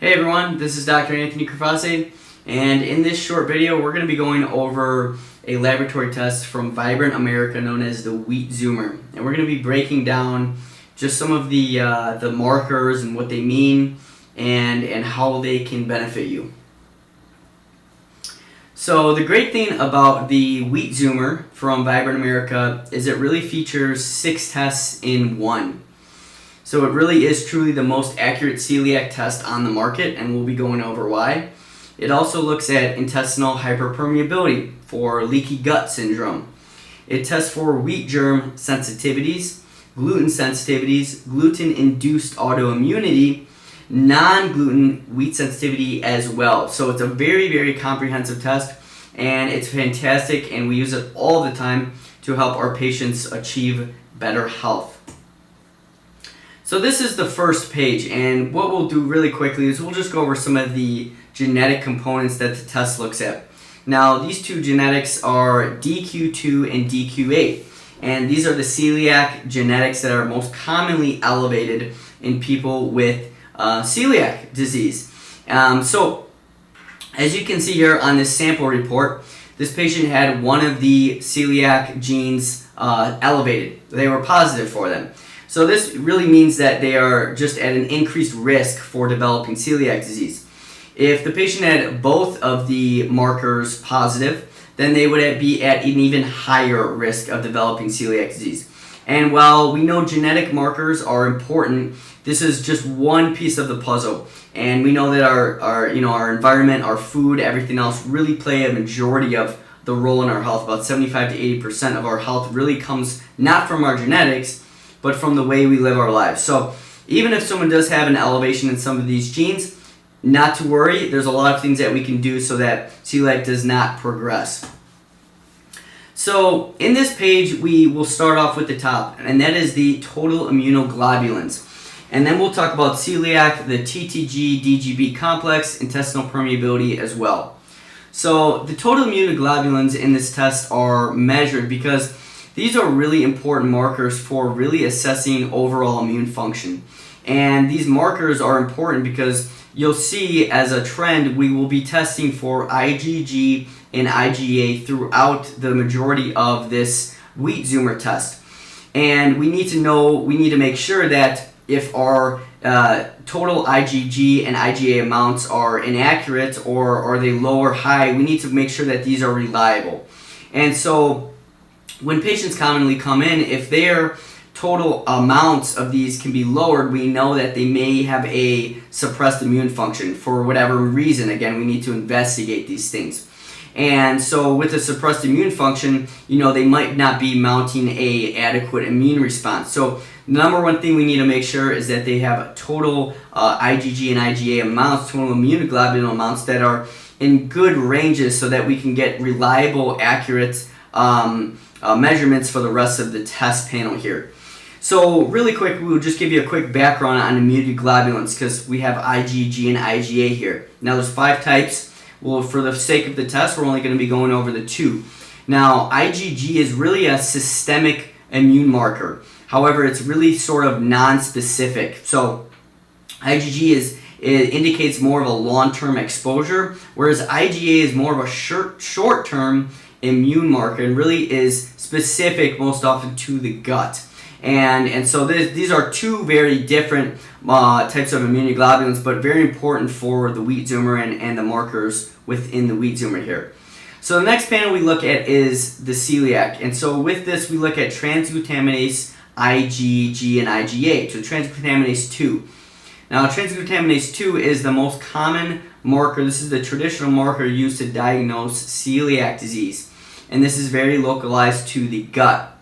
Hey everyone, this is Dr. Anthony Crifase, and in this short video we're going to be going over a laboratory test from Vibrant America known as the Wheat Zoomer. And we're going to be breaking down just some of the markers and what they mean and how they can benefit you. So the great thing about the Wheat Zoomer from Vibrant America is it really features 6 tests in one. So it really is truly the most accurate celiac test on the market, and we'll be going over why. It also looks at intestinal hyperpermeability for leaky gut syndrome. It tests for wheat germ sensitivities, gluten-induced autoimmunity, non-gluten wheat sensitivity as well. So it's a very, very comprehensive test, and it's fantastic, and we use it all the time to help our patients achieve better health. So this is the first page, and what we'll do really quickly is we'll just go over some of the genetic components that the test looks at. Now, these two genetics are DQ2 and DQ8, and these are the celiac genetics that are most commonly elevated in people with celiac disease. So, as you can see here on this sample report, this patient had one of the celiac genes elevated. They were positive for them. So this really means that they are just at an increased risk for developing celiac disease. If the patient had both of the markers positive, then they would be at an even higher risk of developing celiac disease. And while we know genetic markers are important, this is just one piece of the puzzle. And we know that our environment, our food, everything else really play a majority of the role in our health. About 75 to 80% of our health really comes not from our genetics, but from the way we live our lives. So even if someone does have an elevation in some of these genes, not to worry, there's a lot of things that we can do so that celiac does not progress. So in this page, we will start off with the top, and that is the total immunoglobulins. And then we'll talk about celiac, the TTG-DGB complex, intestinal permeability as well. So the total immunoglobulins in this test are measured because these are really important markers for really assessing overall immune function. And these markers are important because you'll see as a trend we will be testing for IgG and IgA throughout the majority of this Wheat Zoomer test. And we need to make sure that if our total IgG and IgA amounts are inaccurate or are they low or high, we need to make sure that these are reliable. And so when patients commonly come in, if their total amounts of these can be lowered, we know that they may have a suppressed immune function for whatever reason. Again, we need to investigate these things. And so with a suppressed immune function, they might not be mounting an adequate immune response. So the number one thing we need to make sure is that they have total IgG and IgA amounts, total immunoglobulin amounts that are in good ranges so that we can get reliable, accurate measurements for the rest of the test panel here. So really quick, we'll just give you a quick background on immunoglobulins because we have IgG and IgA here. Now there's 5 types. Well, for the sake of the test, we're only going to be going over the 2. Now IgG is really a systemic immune marker. However, it's really sort of non-specific. So IgG it indicates more of a long-term exposure, whereas IgA is more of a short-term immune marker and really is specific most often to the gut. And so these are 2 very different types of immunoglobulins, but very important for the Wheat Zoomer and the markers within the Wheat Zoomer here. So the next panel we look at is the celiac. And so with this, we look at transglutaminase, IgG, and IgA. So transglutaminase 2. Now transglutaminase 2 is the most common marker. This is the traditional marker used to diagnose celiac disease. And this is very localized to the gut.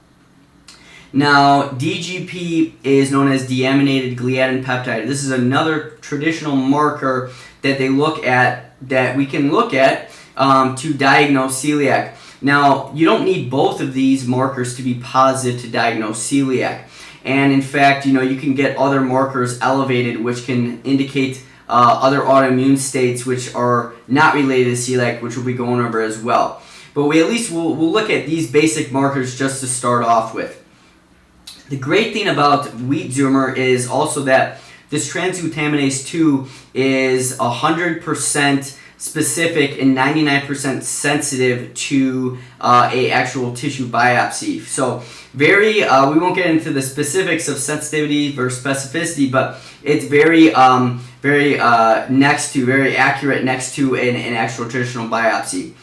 Now, DGP is known as deaminated gliadin peptide. This is another traditional marker that we can look at to diagnose celiac. Now, you don't need both of these markers to be positive to diagnose celiac. And in fact, you can get other markers elevated which can indicate other autoimmune states which are not related to celiac, which we'll be going over as well. But we'll look at these basic markers just to start off with. The great thing about Wheat Zoomer is also that this transglutaminase 2 is 100% specific and 99% sensitive to a actual tissue biopsy. So we won't get into the specifics of sensitivity versus specificity, but it's very accurate next to an actual traditional biopsy.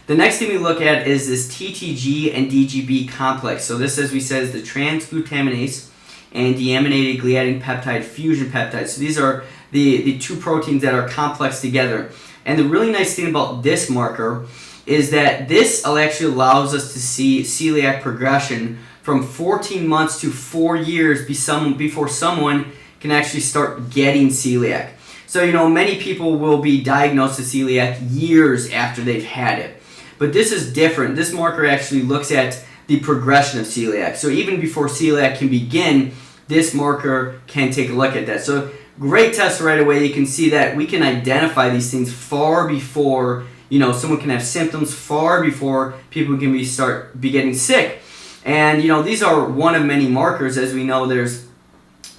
The next thing we look at is this TTG and DGB complex. So this, as we said, is the transglutaminase and deaminated gliadin peptide fusion peptides. So these are the two proteins that are complex together. And the really nice thing about this marker is that this actually allows us to see celiac progression from 14 months to 4 years before someone can actually start getting celiac. So, many people will be diagnosed with celiac years after they've had it. But this is different. This marker actually looks at the progression of celiac. So even before celiac can begin, this marker can take a look at that. So great test right away. You can see that we can identify these things far before, someone can have symptoms, far before people can be getting sick. And, these are one of many markers. As we know, there's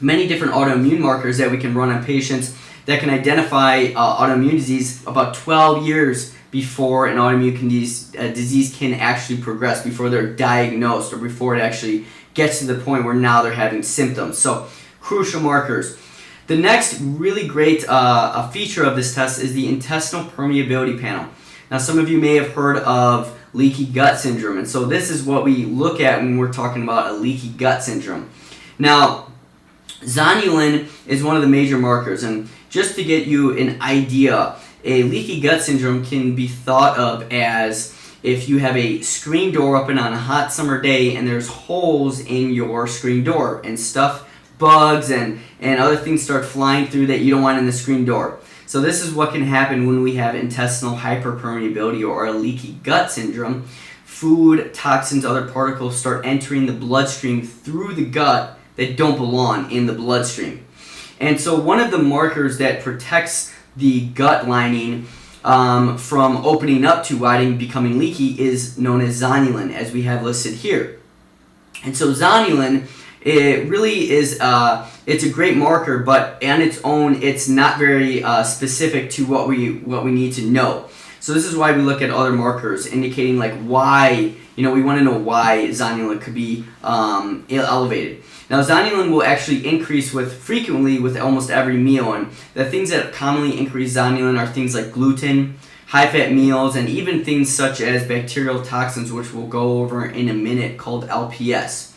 many different autoimmune markers that we can run on patients that can identify autoimmune disease about 12 years before an autoimmune disease can actually progress, before they're diagnosed, or before it actually gets to the point where now they're having symptoms. So, crucial markers. The next really great feature of this test is the intestinal permeability panel. Now, some of you may have heard of leaky gut syndrome, and so this is what we look at when we're talking about a leaky gut syndrome. Now, zonulin is one of the major markers, and just to get you an idea, a leaky gut syndrome can be thought of as if you have a screen door open on a hot summer day and there's holes in your screen door and stuff, bugs and other things start flying through that you don't want in the screen door. So this is what can happen when we have intestinal hyperpermeability or a leaky gut syndrome. Food, toxins, other particles start entering the bloodstream through the gut that don't belong in the bloodstream. And so one of the markers that protects the gut lining from opening up to widening, becoming leaky, is known as zonulin, as we have listed here. And so zonulin, it really is it's a great marker, but on its own, it's not very specific to what we need to know. So this is why we look at other markers indicating like why, we want to know why zonulin could be elevated. Now, zonulin will actually increase frequently with almost every meal, and the things that commonly increase zonulin are things like gluten, high-fat meals, and even things such as bacterial toxins, which we'll go over in a minute, called LPS.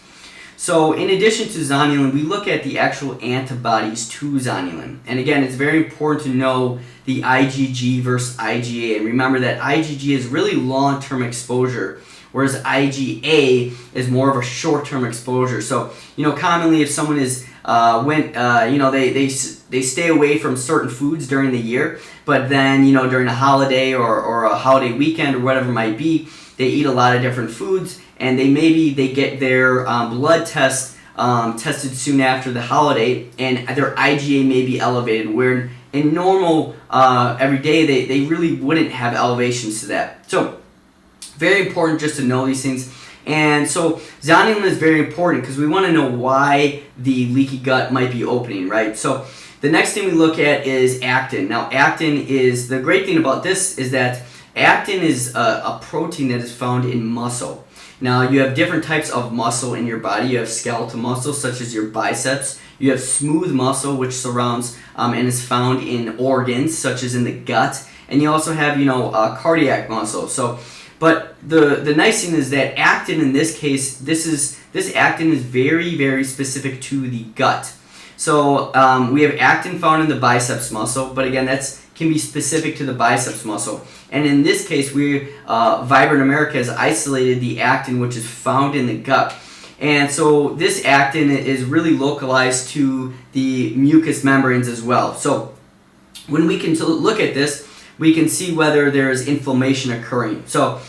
So, in addition to zonulin, we look at the actual antibodies to zonulin. And again, it's very important to know the IgG versus IgA. And remember that IgG is really long-term exposure, whereas IgA is more of a short-term exposure. So, commonly if someone is they stay away from certain foods during the year, but then during a holiday or a holiday weekend or whatever it might be, they eat a lot of different foods, and they get their blood test tested soon after the holiday, and their IgA may be elevated, where in normal every day they really wouldn't have elevations to that. So very important just to know these things. And so zonulin is very important because we want to know why the leaky gut might be opening, right? So the next thing we look at is actin. Now, actin is, the great thing about this is that actin is a protein that is found in muscle. Now, you have different types of muscle in your body. You have skeletal muscle, such as your biceps. You have smooth muscle, which surrounds and is found in organs, such as in the gut. And you also have, cardiac muscle. So, but the nice thing is that actin, in this case, this actin is very, very specific to the gut. So we have actin found in the biceps muscle, but again, that can be specific to the biceps muscle. And in this case, Vibrant America has isolated the actin, which is found in the gut. And so this actin is really localized to the mucous membranes as well. So when we can look at this, we can see whether there is inflammation occurring. So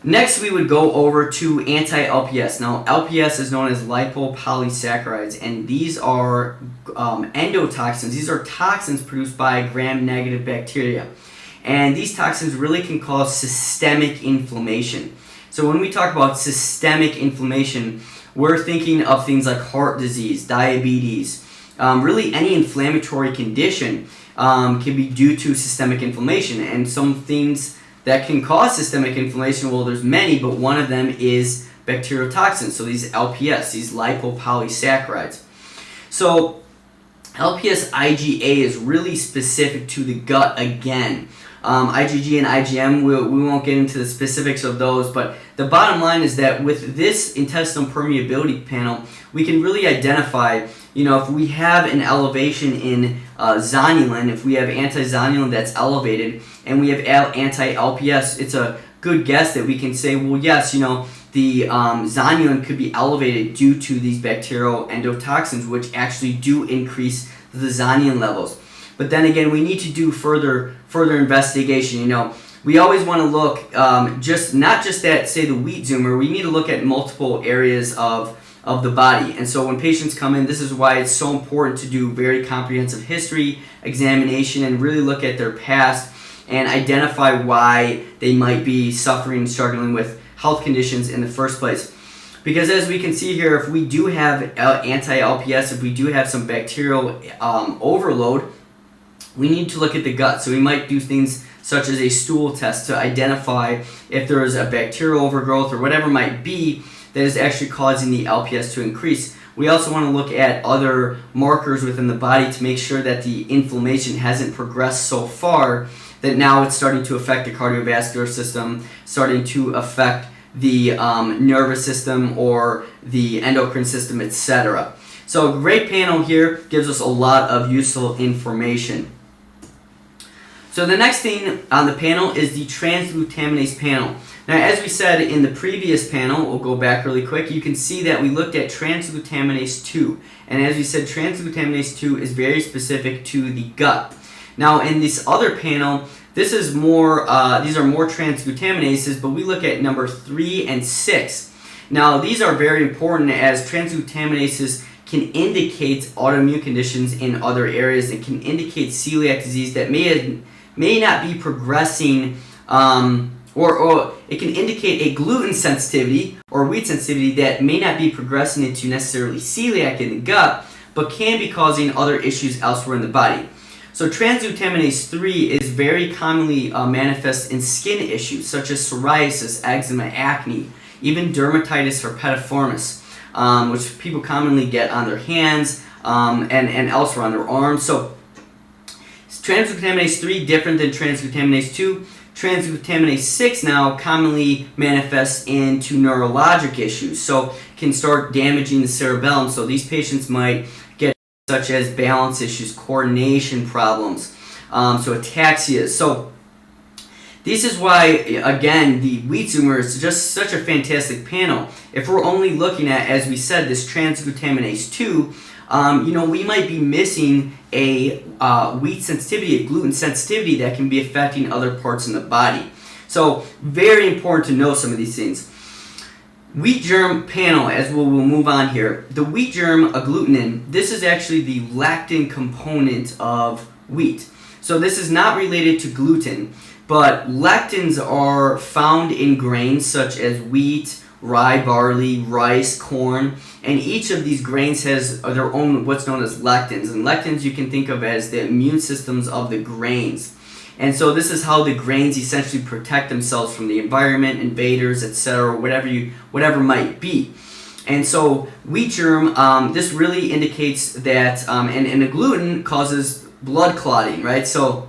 next we would go over to anti-LPS. Now, LPS is known as lipopolysaccharides, and these are endotoxins. These are toxins produced by gram-negative bacteria. And these toxins really can cause systemic inflammation. So when we talk about systemic inflammation, we're thinking of things like heart disease, diabetes, really any inflammatory condition can be due to systemic inflammation. And some things that can cause systemic inflammation, well, there's many, but one of them is bacterial toxins. So these LPS, these lipopolysaccharides. So LPS IgA is really specific to the gut again. IgG and IgM, we won't get into the specifics of those, but the bottom line is that with this intestinal permeability panel, we can really identify, if we have an elevation in zonulin, if we have anti-zonulin that's elevated, and we have anti-LPS, it's a good guess that we can say, well, yes, the zonulin could be elevated due to these bacterial endotoxins, which actually do increase the zonulin levels. But then again, we need to do further investigation. We always want to look not just at, say, the wheat zoomer. We need to look at multiple areas of the body. And so when patients come in, this is why it's so important to do very comprehensive history examination and really look at their past and identify why they might be suffering and struggling with health conditions in the first place. Because as we can see here, if we do have anti-LPS, if we do have some bacterial overload, we need to look at the gut. So we might do things such as a stool test to identify if there is a bacterial overgrowth or whatever it might be that is actually causing the LPS to increase. We also want to look at other markers within the body to make sure that the inflammation hasn't progressed so far that now it's starting to affect the cardiovascular system, starting to affect the nervous system or the endocrine system, etc. So a great panel here gives us a lot of useful information. So the next thing on the panel is the transglutaminase panel. Now, as we said in the previous panel, we'll go back really quick, you can see that we looked at transglutaminase 2. And as we said, transglutaminase 2 is very specific to the gut. Now, in this other panel, this is more, these are more transglutaminases, but we look at number 3 and 6. Now, these are very important as transglutaminases can indicate autoimmune conditions in other areas. It can indicate celiac disease that may not be progressing, or it can indicate a gluten sensitivity or wheat sensitivity that may not be progressing into necessarily celiac in the gut, but can be causing other issues elsewhere in the body. So transglutaminase 3 is very commonly manifest in skin issues such as psoriasis, eczema, acne, even dermatitis herpetiformis, which people commonly get on their hands and elsewhere on their arms. So transglutaminase 3 different than transglutaminase 2. Transglutaminase 6 now commonly manifests into neurologic issues, so can start damaging the cerebellum. So these patients might get such as balance issues, coordination problems, so ataxia. So this is why, again, the wheat zoomer is just such a fantastic panel. If we're only looking at, as we said, this transglutaminase 2, we might be missing a wheat sensitivity, a gluten sensitivity that can be affecting other parts in the body. So very important to know some of these things. Wheat germ panel, as we'll move on here. The wheat germ agglutinin, this is actually the lectin component of wheat. So this is not related to gluten, but lectins are found in grains such as wheat, rye, barley, rice, corn, and each of these grains has their own what's known as lectins. And lectins you can think of as the immune systems of the grains. And so this is how the grains essentially protect themselves from the environment, invaders, etc., whatever might be. And so wheat germ, this really indicates that, and the gluten causes blood clotting, right? So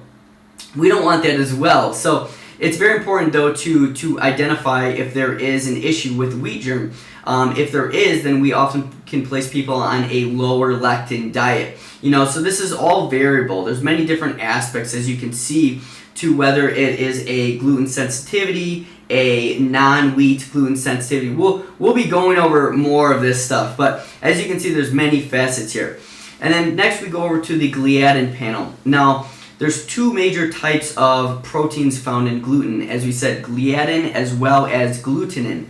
we don't want that as well. So it's very important, though, to identify if there is an issue with wheat germ. If there is, then we often can place people on a lower lectin diet. So this is all variable. There's many different aspects, as you can see, to whether it is a gluten sensitivity, a non-wheat gluten sensitivity. We'll be going over more of this stuff, but as you can see, there's many facets here. And then next we go over to the gliadin panel. Now, there's two major types of proteins found in gluten, as we said, gliadin as well as glutenin.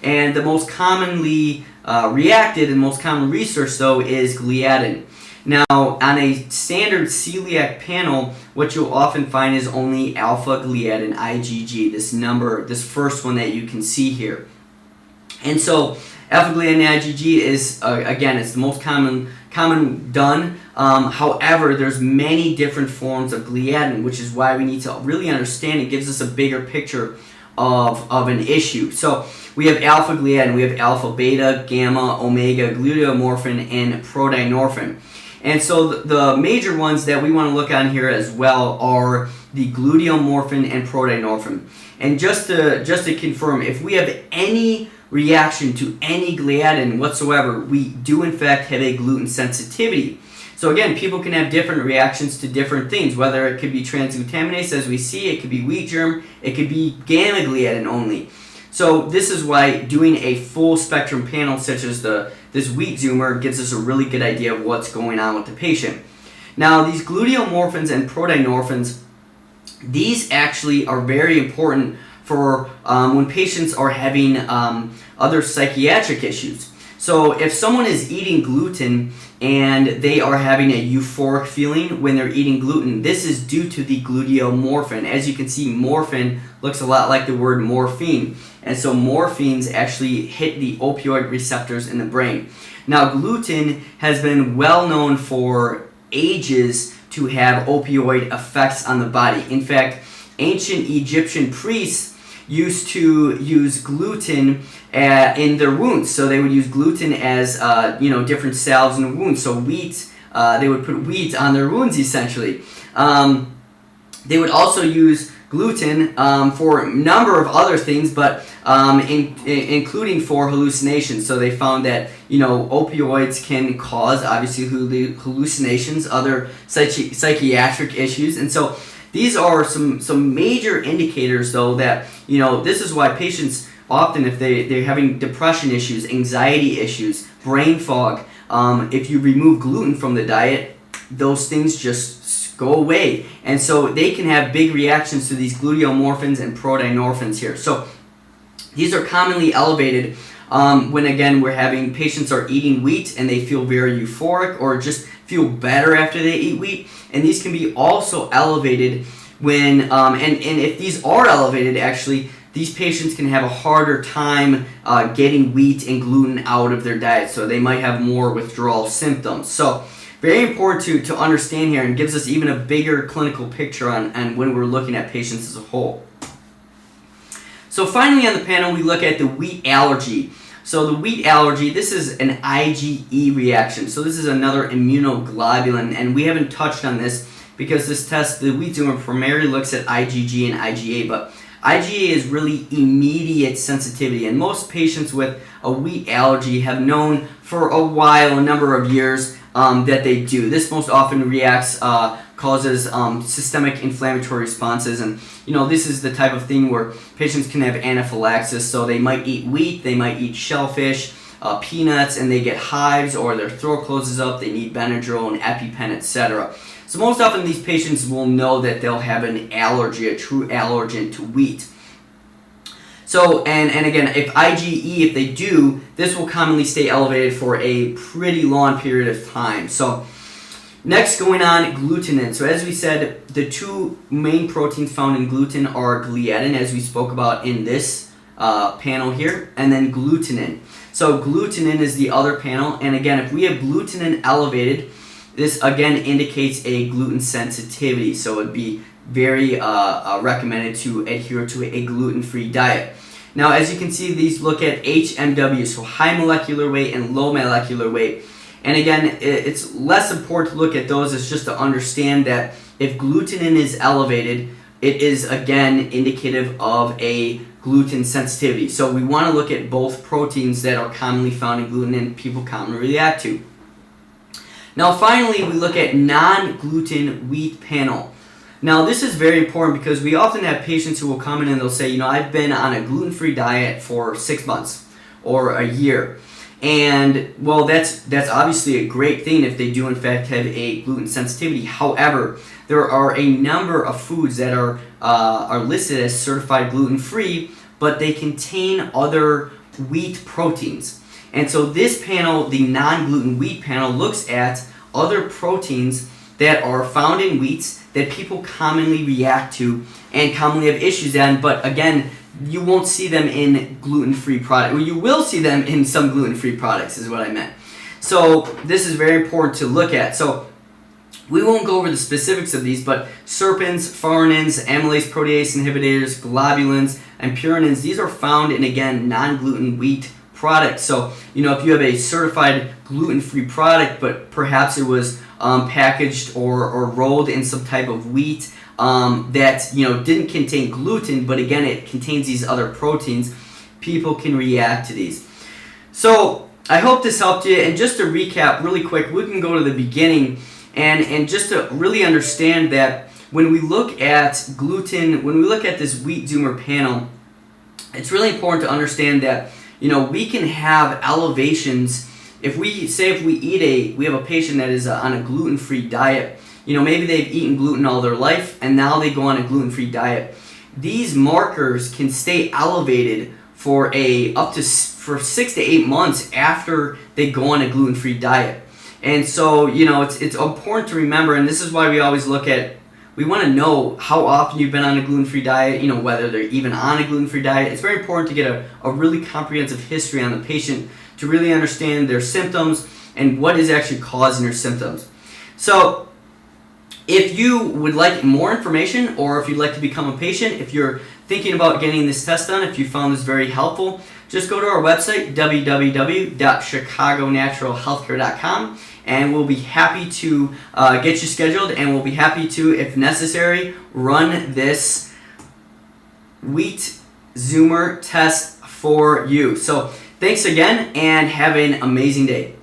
And the most commonly reacted and most commonly researched, though, is gliadin. Now, on a standard celiac panel, what you'll often find is only alpha-gliadin IgG, this number, this first one that you can see here. And so, alpha-gliadin IgG is, again, it's the most common common done. However, there's many different forms of gliadin, which is why we need to really understand. It gives us a bigger picture of an issue. So we have alpha gliadin, we have alpha, beta, gamma, omega, gluteomorphin, and prodynorphin. And so the major ones that we want to look on here as well are the gluteomorphin and prodynorphin. And just to confirm, if we have any reaction to any gliadin whatsoever, we do in fact have a gluten sensitivity. So again, people can have different reactions to different things, whether it could be transglutaminase as we see, it could be wheat germ, it could be gamma gliadin only. So this is why doing a full spectrum panel such as this wheat zoomer gives us a really good idea of what's going on with the patient. Now these gluteomorphins and prodynorphins, these actually are very important for when patients are having other psychiatric issues. So if someone is eating gluten and they are having a euphoric feeling when they're eating gluten, this is due to the gluteomorphin. As you can see, morphin looks a lot like the word morphine. And so morphines actually hit the opioid receptors in the brain. Now gluten has been well known for ages to have opioid effects on the body. In fact, ancient Egyptian priests used to use gluten in their wounds. So they would use gluten as different salves in the wounds. So wheat, they would put wheat on their wounds essentially. They would also use gluten for a number of other things, but including for hallucinations. So they found that opioids can cause obviously hallucinations, other psychiatric issues, and so these are some major indicators though that this is why patients often, if they're having depression issues, anxiety issues, brain fog, if you remove gluten from the diet, those things just go away. And so they can have big reactions to these gluteomorphins and prodynorphins here. So these are commonly elevated when, again, we're having patients are eating wheat and they feel very euphoric or just feel better after they eat wheat. And these can be also elevated when, and if these are elevated, actually, these patients can have a harder time getting wheat and gluten out of their diet. So they might have more withdrawal symptoms. So very important to understand here, and gives us even a bigger clinical picture on when we're looking at patients as a whole. So finally on the panel, we look at the wheat allergy. So the wheat allergy, this is an IgE reaction. So this is another immunoglobulin, and we haven't touched on this because this test, the wheat zoomer, primarily looks at IgG and IgA, but IgA is really immediate sensitivity, and most patients with a wheat allergy have known for a while, a number of years, that they do. This most often causes systemic inflammatory responses, and this is the type of thing where patients can have anaphylaxis. So they might eat wheat, they might eat shellfish, peanuts, and they get hives or their throat closes up. They need Benadryl and EpiPen, etc. So most often these patients will know that they'll have an allergy, a true allergen to wheat. So, and again, if IgE, if they do, this will commonly stay elevated for a pretty long period of time. So, next going on, glutenin. So as we said, the two main proteins found in gluten are gliadin, as we spoke about in this panel here, and then glutenin. So glutenin is the other panel, and again, if we have glutenin elevated, this again indicates a gluten sensitivity. So it'd be very recommended to adhere to a gluten-free diet. Now, as you can see, these look at HMW, so high molecular weight and low molecular weight. And again, it's less important to look at those. It's just to understand that if glutenin is elevated, it is again indicative of a gluten sensitivity. So we want to look at both proteins that are commonly found in gluten and people commonly react to. Now finally, we look at non-gluten wheat panel. Now this is very important because we often have patients who will come in and they'll say, I've been on a gluten-free diet for 6 months or a year. And well, that's obviously a great thing if they do in fact have a gluten sensitivity. However, there are a number of foods that are listed as certified gluten-free, but they contain other wheat proteins. And so this panel, the non-gluten wheat panel, looks at other proteins that are found in wheats that people commonly react to and commonly have issues on, but again, you won't see them in gluten-free products. Well, you will see them in some gluten-free products, is what I meant. So this is very important to look at. So we won't go over the specifics of these, but serpins, furanins, amylase protease inhibitors, globulins, and purinins, these are found in, again, non-gluten wheat products. So, you know, if you have a certified gluten-free product, but perhaps it was packaged or rolled in some type of wheat that, you know, didn't contain gluten, but again, it contains these other proteins, people can react to these. So I hope this helped you. And just to recap really quick, we can go to the beginning and just to really understand that when we look at gluten, when we look at this wheat zoomer panel, it's really important to understand that, you know, we can have elevations. If we have a patient that is on a gluten-free diet, you know, maybe they've eaten gluten all their life and now they go on a gluten-free diet. These markers can stay elevated for 6 to 8 months after they go on a gluten-free diet. And so, you know, it's important to remember, and this is why we always we want to know how often you've been on a gluten-free diet, you know, whether they're even on a gluten-free diet. It's very important to get a really comprehensive history on the patient to really understand their symptoms and what is actually causing their symptoms. So if you would like more information, or if you'd like to become a patient, if you're thinking about getting this test done, if you found this very helpful, just go to our website, www.chicagonaturalhealthcare.com, and we'll be happy to get you scheduled, and we'll be happy to, if necessary, run this wheat zoomer test for you. So thanks again, and have an amazing day.